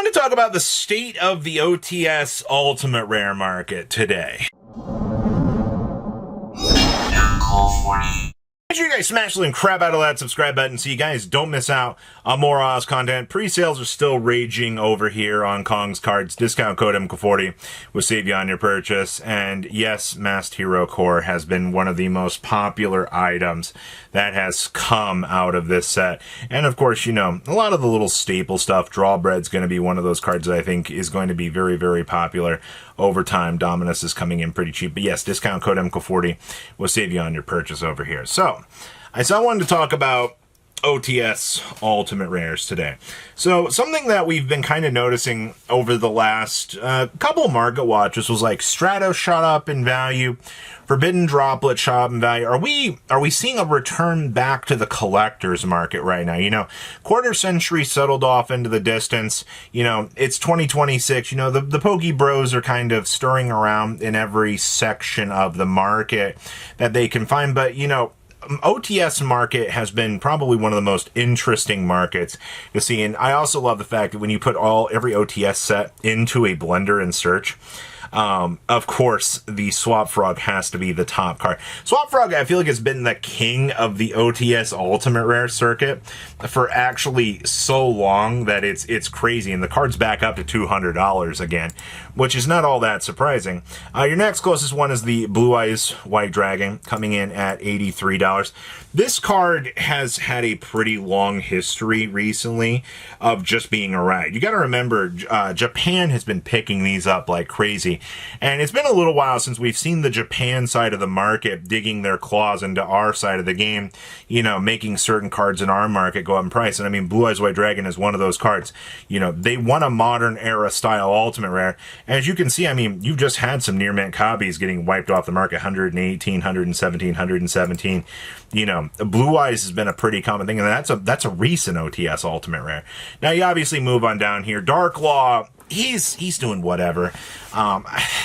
want to talk about the state of the OTS Ultimate Rare market today. Make sure you guys smash the crap out of that subscribe button so you guys don't miss out on more Oz content. Pre-sales are still raging over here on Kong's cards. Discount code MK40 will save you on your purchase. And yes, Masked Hero Core has been one of the most popular items that has come out of this set. And of course, you know, a lot of the little staple stuff. Drawbread's going to be one of those cards that I think is going to be very, very popular over time. Dominus is coming in pretty cheap. But yes, discount code MK40 will save you on your purchase over here. So, I wanted to talk about OTS Ultimate Rares today. So something that we've been kind of noticing over the last couple market watches was like Stratos shot up in value, Forbidden Droplet shot up in value. Are we seeing a return back to the collector's market right now? You know, quarter century settled off into the distance. You know, it's 2026. You know, the Pokey Bros are kind of stirring around in every section of the market that they can find. But, you know, OTS market has been probably one of the most interesting markets to see, and I also love the fact that when you put every OTS set into a blender and search, of course, the Swap Frog has to be the top card. Swap Frog, I feel like, has been the king of the OTS Ultimate Rare circuit for actually so long that it's crazy, and the card's back up to $200 again, which is not all that surprising. Your next closest one is the Blue Eyes White Dragon, coming in at $83. This card has had a pretty long history recently of just being a ride. You got to remember, Japan has been picking these up like crazy, and it's been a little while since we've seen the Japan side of the market digging their claws into our side of the game, you know, making certain cards in our market go up in price. And I mean, Blue Eyes White Dragon is one of those cards. You know, they want a modern era style Ultimate Rare. And as you can see, I mean, you've just had some near mint copies getting wiped off the market, 118, 117, 117. You know, Blue Eyes has been a pretty common thing, and that's a recent OTS Ultimate Rare. Now, you obviously move on down here. Dark Law, he's doing whatever.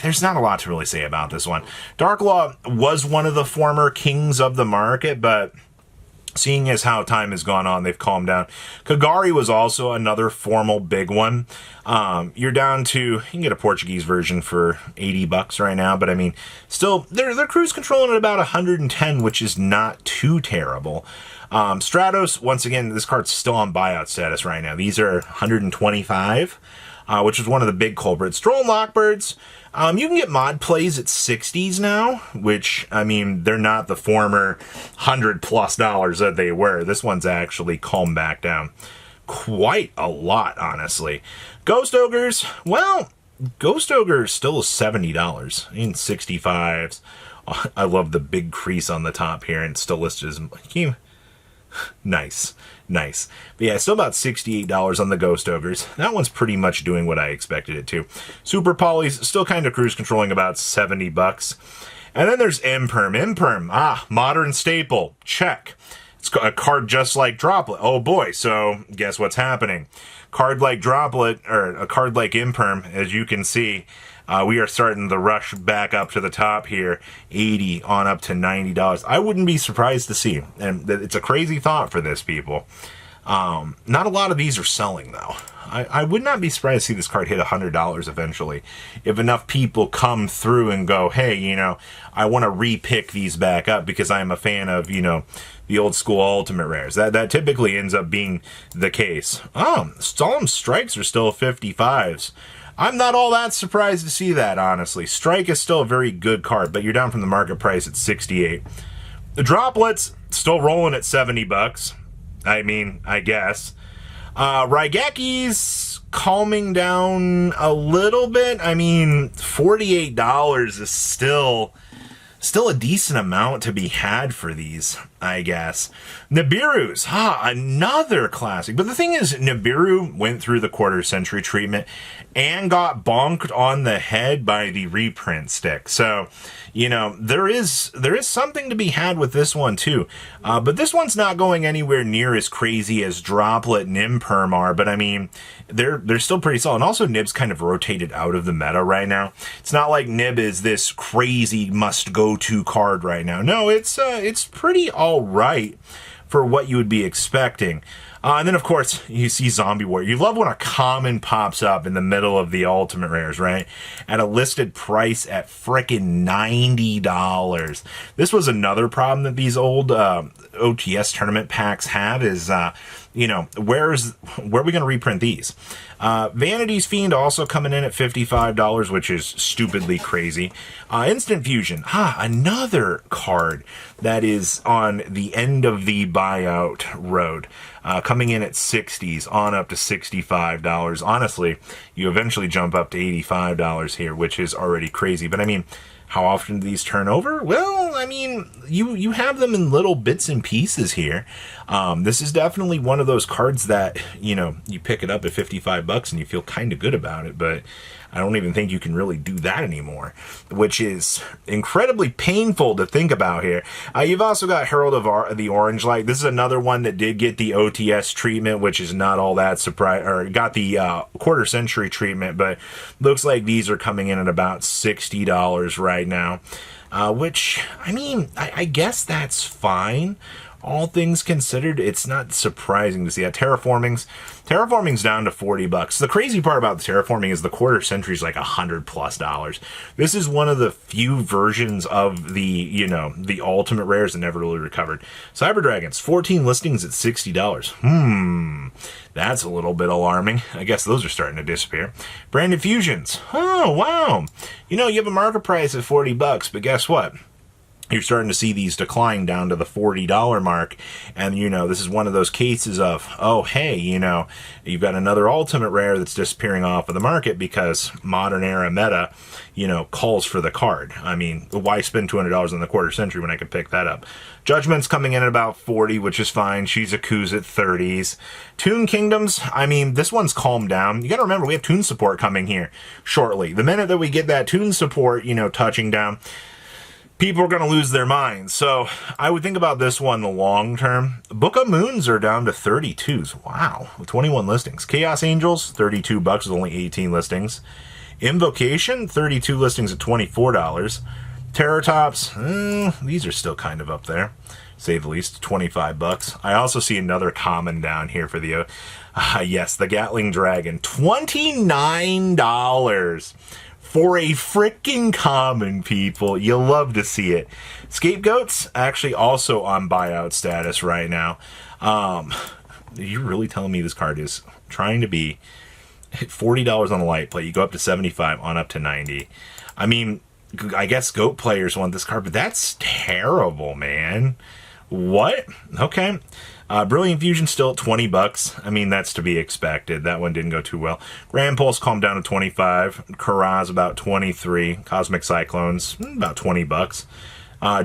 There's not a lot to really say about this one. Dark Law was one of the former kings of the market, but seeing as how time has gone on, they've calmed down. Kagari was also another formal big one. You're down to, you can get a Portuguese version for $80 right now, but I mean, still, they're cruise controlling at about 110, which is not too terrible. Stratos, once again, this card's still on buyout status right now. These are 125, which is one of the big culprits. Stolen Lockbirds, you can get mod plays at 60s now, which, I mean, they're not the former $100+ that they were. This one's actually calmed back down quite a lot, honestly. Ghost Ogres, well, Ghost Ogre still is $70. I mean, 65s. I love the big crease on the top here, and it's still listed as... Nice. But yeah, still about $68 on the Ghost Ogres. That one's pretty much doing what I expected it to. Super Polys, still kind of cruise controlling about $70. And then there's Imperm, modern staple, check. It's a card just like Droplet. Oh boy, so guess what's happening? Card like Droplet, or a card like Imperm, as you can see, we are starting the rush back up to the top here, $80 on up to $90. I wouldn't be surprised to see, and it's a crazy thought for this, people. Not a lot of these are selling, though. I would not be surprised to see this card hit $100 eventually. If enough people come through and go, hey, you know, I want to re-pick these back up because I'm a fan of, you know, the old school Ultimate Rares. That typically ends up being the case. Solemn Strikes are still 55s. I'm not all that surprised to see that, honestly. Strike is still a very good card, but you're down from the market price at 68. The Droplets, still rolling at $70. I mean, I guess. Raigeki's calming down a little bit. I mean, $48 is still a decent amount to be had for these, I guess. Nibiru's, another classic. But the thing is, Nibiru went through the quarter century treatment and got bonked on the head by the reprint stick. So, you know, there is something to be had with this one too. But this one's not going anywhere near as crazy as Droplet and Imperm are. But I mean, they're still pretty solid. And also, Nib's kind of rotated out of the meta right now. It's not like Nib is this crazy must-go-to card right now. No, it's pretty all right for what you would be expecting. And then, of course, you see Zombie Warrior. You love when a common pops up in the middle of the Ultimate Rares, right? At a listed price at frickin' $90. This was another problem that these old OTS tournament packs have is, you know, where are we going to reprint these? Vanity's Fiend also coming in at $55, which is stupidly crazy. Instant Fusion, another card that is on the end of the buyout road, coming in at 60s on up to $65. Honestly, you eventually jump up to $85 here, which is already crazy. But I mean, how often do these turn over? Well, I mean, you have them in little bits and pieces here. This is definitely one of those cards that, you know, you pick it up at 55 bucks and you feel kind of good about it, but I don't even think you can really do that anymore, which is incredibly painful to think about here. You've also got Herald of the Orange Light. This is another one that did get the OTS treatment, which is not all that surprising, or got the quarter century treatment, but looks like these are coming in at about $60 right now, which, I mean, I guess that's fine. All things considered, it's not surprising to see that. Terraforming's down to 40 bucks. The crazy part about the terraforming is the quarter century is like $100+. This is one of the few versions of the, you know, the ultimate rares that never really recovered. Cyber Dragons, 14 listings at $60. That's a little bit alarming. I guess those are starting to disappear. Branded Fusions. Oh, wow. You know, you have a market price at 40 bucks, but guess what? You're starting to see these decline down to the $40 mark. And, you know, this is one of those cases of, oh, hey, you know, you've got another ultimate rare that's disappearing off of the market because modern era meta, you know, calls for the card. I mean, why spend $200 on the quarter century when I could pick that up? Judgment's coming in at about 40, which is fine. Shizuku's at 30s. Toon Kingdoms, I mean, this one's calmed down. You got to remember, we have Toon support coming here shortly. The minute that we get that Toon support, you know, touching down, people are going to lose their minds. So I would think about this one the long term. Book of Moons are down to 32s. Wow. With 21 listings. Chaos Angels, 32 bucks with only 18 listings. Invocation, 32 listings at $24. Terror Tops, these are still kind of up there. Say the least, 25 bucks. I also see another common down here for the, yes, the Gatling Dragon, $29. For a freaking common, people. You'll love to see it. Scapegoats, actually also on buyout status right now. You're really telling me this card is trying to be $40 on the light plate. You go up to 75, on up to 90. I mean, I guess GOAT players want this card, but that's terrible, man. What? Okay. Brilliant Fusion still at 20 bucks. I mean, that's to be expected. That one didn't go too well. Grand Pulse calmed down to 25. Karaz about 23. Cosmic Cyclones about 20 bucks.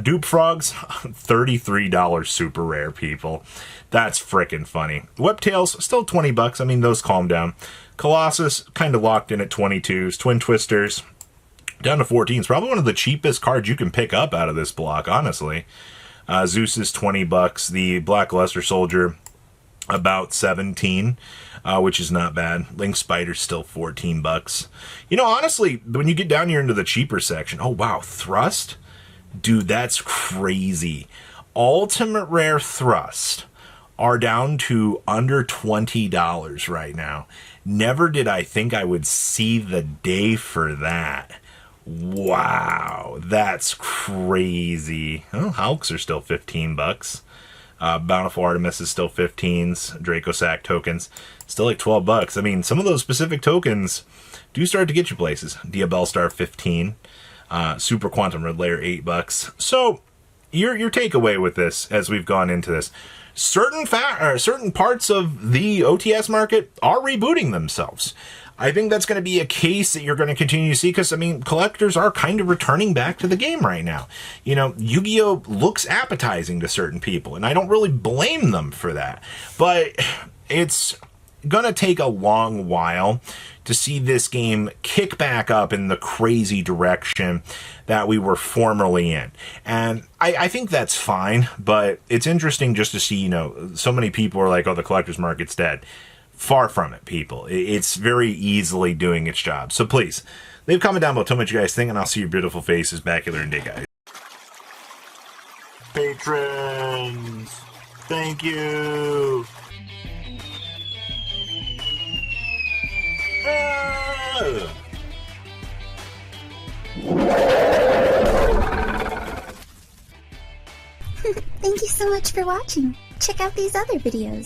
Dupe Frogs, $33 super rare, people. That's frickin' funny. Whiptails still 20 bucks. I mean, those calmed down. Colossus kind of locked in at 22s. Twin Twisters down to 14s. Probably one of the cheapest cards you can pick up out of this block, honestly. Zeus is 20 bucks. The Black Luster Soldier, about 17, which is not bad. Link Spider's still 14 bucks. You know, honestly, when you get down here into the cheaper section, oh, wow, Thrust? Dude, that's crazy. Ultimate Rare Thrust are down to under $20 right now. Never did I think I would see the day for that. Wow, that's crazy. Oh, Hulks are still 15 bucks. Bountiful Artemis is still 15s. Draco Sack tokens still like 12 bucks. I mean, some of those specific tokens do start to get you places. Diabellstar 15. Super Quantum Red Layer 8 bucks. So your takeaway with this, as we've gone into this, certain parts of the OTS market are rebooting themselves. I think that's going to be a case that you're going to continue to see because, I mean, collectors are kind of returning back to the game right now. You know, Yu-Gi-Oh! Looks appetizing to certain people, and I don't really blame them for that. But it's going to take a long while to see this game kick back up in the crazy direction that we were formerly in. And I think that's fine, but it's interesting just to see, you know, so many people are like, oh, the collector's market's dead. Far from it, people. It's very easily doing its job. So please, leave a comment down below. Tell me what you guys think, and I'll see your beautiful faces back here in a day, guys. Patrons, thank you. Thank you so much for watching. Check out these other videos.